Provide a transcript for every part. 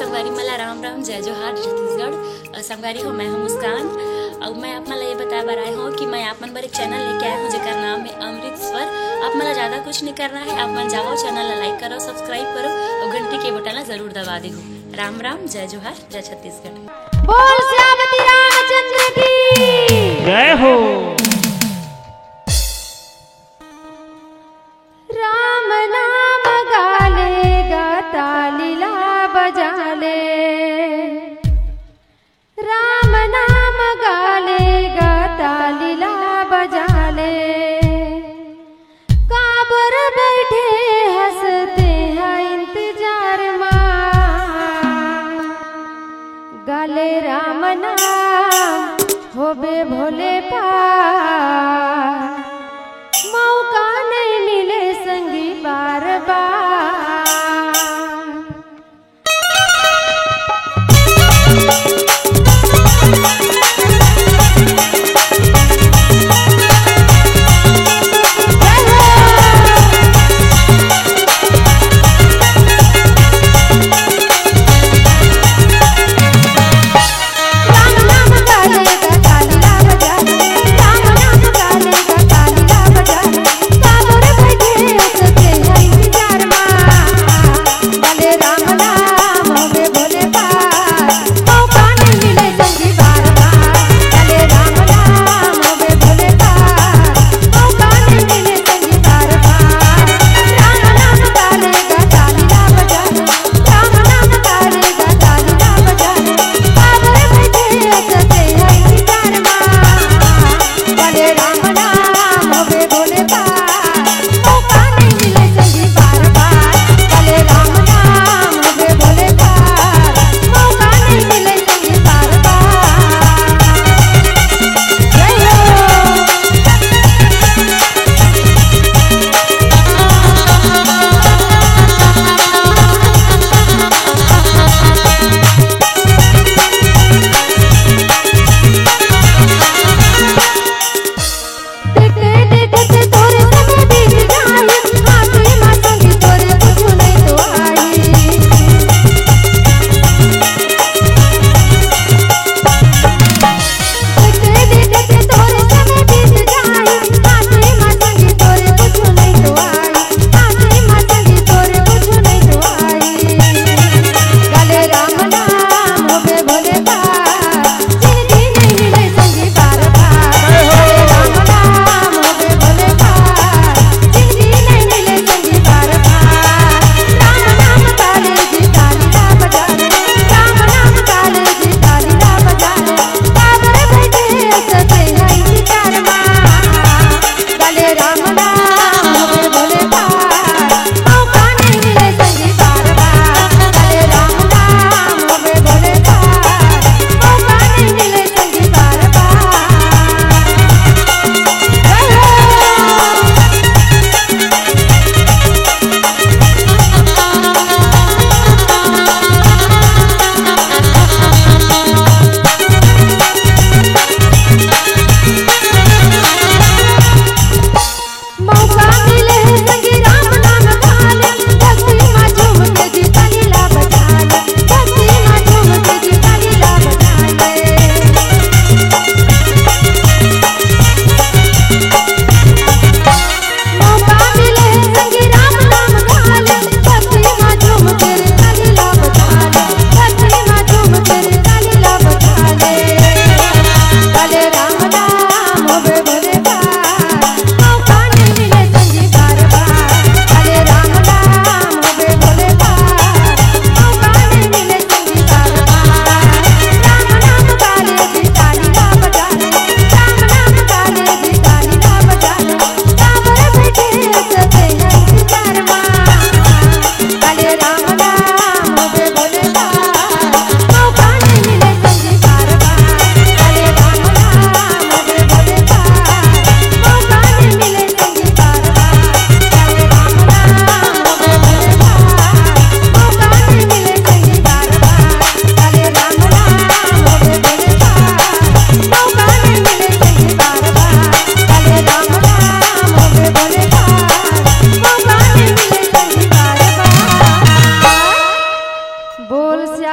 संगवारी मला राम राम जय जोहार छत्तीसगढ़। संगवारी हो मैं हूँ मुस्कान और मैं आप मला ये बताया बर आए हूँ कि मैं आप मन बर एक चैनल लेके आया हूँ जेकर नाम है अमृत स्वर। आप मला ज़्यादा कुछ नहीं करना है, आप मन जाओ चैनल ला लाइक करो, सब्सक्राइब करो और घंटी के बटन ला जरूर दबा दे। राम राम जय जोहार जय छत्तीसगढ़। बोल श्यामती रामचंद्र की जय हो। राम नाम गाले गाता लीला बजाले, राम नाम गाले गाता लीला बजाले। काबर बैठे हंसते हैं इंतजार मां, गाले राम नाम होबे भोले पार। मौका नहीं मिले संगी बार बार। राम नाम गाले गाता लीला बजाले, राम नाम गाले गाता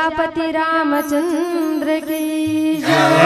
प्रजापति रामचंद्र की जय।